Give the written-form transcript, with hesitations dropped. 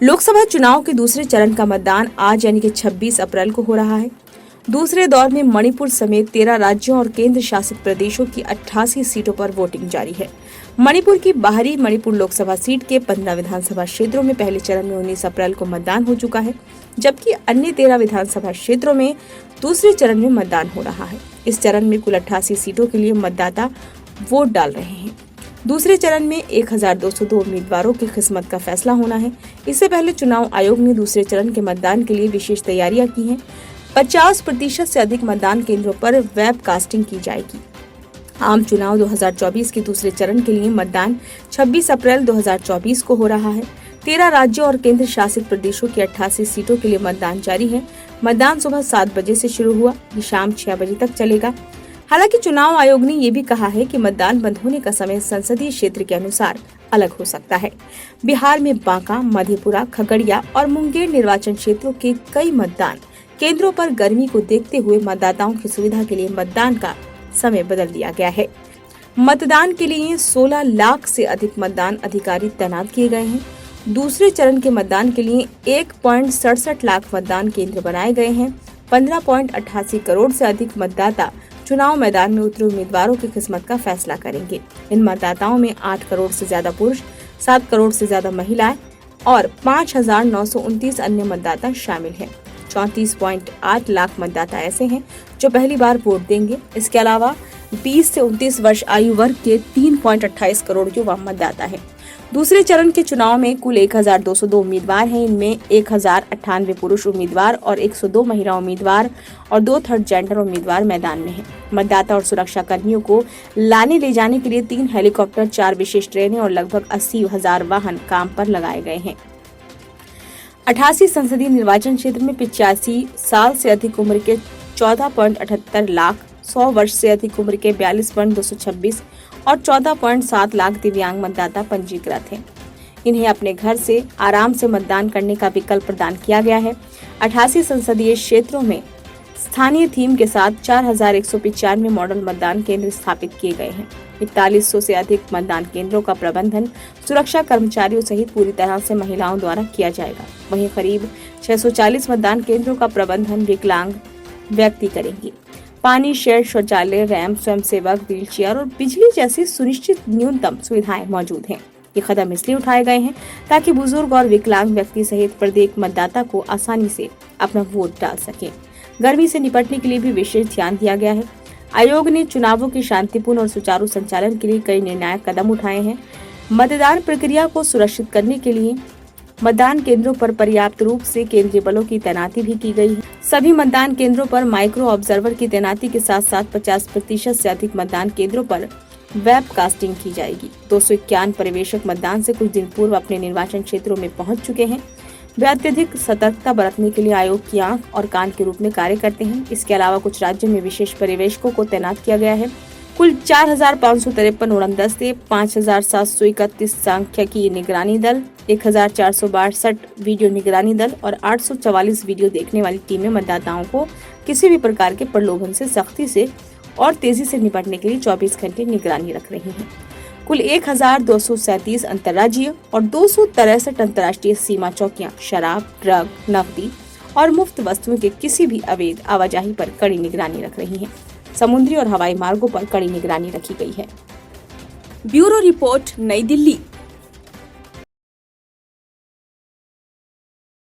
लोकसभा चुनाव के दूसरे चरण का मतदान आज यानी कि 26 अप्रैल को हो रहा है। दूसरे दौर में मणिपुर समेत 13 राज्यों और केंद्र शासित प्रदेशों की 88 सीटों पर वोटिंग जारी है। मणिपुर की बाहरी मणिपुर लोकसभा सीट के 15 विधानसभा क्षेत्रों में पहले चरण में 19 अप्रैल को मतदान हो चुका है, जबकि अन्य 13 विधानसभा क्षेत्रों में दूसरे चरण में मतदान हो रहा है। इस चरण में कुल 88 सीटों के लिए मतदाता वोट डाल रहे हैं। दूसरे चरण में 1202 उम्मीदवारों की किस्मत का फैसला होना है। इससे पहले चुनाव आयोग ने दूसरे चरण के मतदान के लिए विशेष तैयारियां की हैं। 50% से अधिक मतदान केंद्रों पर वेब कास्टिंग की जाएगी। आम चुनाव 2024 के दूसरे चरण के लिए मतदान 26 अप्रैल 2024 को हो रहा है। 13 राज्यों और केंद्र शासित प्रदेशों की 88 सीटों के लिए मतदान जारी है। मतदान सुबह 7 बजे से शुरू हुआ, ये शाम 6 बजे तक चलेगा। हालांकि चुनाव आयोग ने ये भी कहा है कि मतदान बंद होने का समय संसदीय क्षेत्र के अनुसार अलग हो सकता है। बिहार में बांका, मधेपुरा, खगड़िया और मुंगेर निर्वाचन क्षेत्रों के कई मतदान केंद्रों पर गर्मी को देखते हुए मतदाताओं की सुविधा के लिए मतदान का समय बदल दिया गया है। मतदान के लिए 16 लाख से अधिक मतदान अधिकारी तैनात किए गए हैं। दूसरे चरण के मतदान के लिए 1.67 लाख मतदान केंद्र बनाए गए हैं। 15.88 करोड़ से अधिक मतदाता चुनाव मैदान में उतरे उम्मीदवारों की किस्मत का फैसला करेंगे। इन मतदाताओं में 8 करोड़ से ज्यादा पुरुष, 7 करोड़ से ज्यादा महिलाएं और 5,929 अन्य मतदाता शामिल हैं। 34.8 लाख मतदाता ऐसे हैं जो पहली बार वोट देंगे। इसके अलावा 20 से 29 वर्ष आयु वर्ग के 3.28 करोड़ युवा मतदाता हैं। दूसरे चरण के चुनाव में कुल 1202 उम्मीदवार हैं। इनमें 1098 पुरुष उम्मीदवार और 102 महिला उम्मीदवार और 2 थर्ड जेंडर उम्मीदवार मैदान में हैं। मतदाता और सुरक्षा कर्मियों को लाने ले जाने के लिए 3 हेलीकॉप्टर, 4 विशेष ट्रेनें और लगभग 80,000 वाहन काम पर लगाए गए हैं। 88 संसदीय निर्वाचन क्षेत्र में 85 साल से अधिक उम्र के 14.78 लाख, 100 वर्ष से अधिक उम्र के 42.226 और 14.7 लाख दिव्यांग मतदाता पंजीकृत हैं। इन्हें अपने घर से आराम से मतदान करने का विकल्प प्रदान किया गया है। 88 संसदीय क्षेत्रों में स्थानीय थीम के साथ 4,195 मॉडल मतदान केंद्र स्थापित किए गए हैं। 4100 से अधिक मतदान केंद्रों का प्रबंधन सुरक्षा कर्मचारियों सहित पूरी तरह से महिलाओं द्वारा किया जाएगा। वहीं करीब 640 मतदान केंद्रों का प्रबंधन विकलांग व्यक्ति करेंगे। पानी, शेड, शौचालय, रैंप, स्वयंसेवक, व्हीलचेयर और बिजली जैसी सुनिश्चित न्यूनतम सुविधाएं मौजूद हैं। ये कदम इसलिए उठाए गए हैं ताकि बुजुर्ग और विकलांग व्यक्ति सहित प्रत्येक मतदाता को आसानी से अपना वोट डाल सके। गर्मी से निपटने के लिए भी विशेष ध्यान दिया गया है। आयोग ने चुनावों के शांतिपूर्ण और सुचारू संचालन के लिए कई निर्णायक कदम उठाए हैं। मतदान प्रक्रिया को सुरक्षित करने के लिए मतदान केंद्रों पर पर्याप्त रूप से केंद्रीय बलों की तैनाती भी की गई है। सभी मतदान केंद्रों पर माइक्रो ऑब्जर्वर की तैनाती के साथ साथ 50% से अधिक मतदान केंद्रों पर वेब कास्टिंग की जाएगी। 251 पर्यवेक्षक मतदान से कुछ दिन पूर्व अपने निर्वाचन क्षेत्रों में पहुंच चुके हैं। वे अत्यधिक सतर्कता बरतने के लिए आयोग की आंख और कान के रूप में कार्य करते हैं। इसके अलावा कुछ राज्यों में विशेष पर्यवेक्षकों को तैनात किया गया है। कुल 4,553 उड़न दस्ते, 5,731 सांख्यिकी निगरानी दल, 1,462 वीडियो निगरानी दल और 844 वीडियो देखने वाली टीमें मतदाताओं को किसी भी प्रकार के प्रलोभन से सख्ती से और तेजी से निपटने के लिए 24 घंटे निगरानी रख रही हैं। कुल 1,237 अंतर्राज्यीय और 263 अंतर्राष्ट्रीय सीमा चौकियां शराब, ड्रग, नकदी और मुफ्त वस्तुओं के किसी भी अवैध आवाजाही पर कड़ी निगरानी रख रही हैं। समुद्री और हवाई मार्गों पर कड़ी निगरानी रखी गई है। ब्यूरो रिपोर्ट, नई दिल्ली।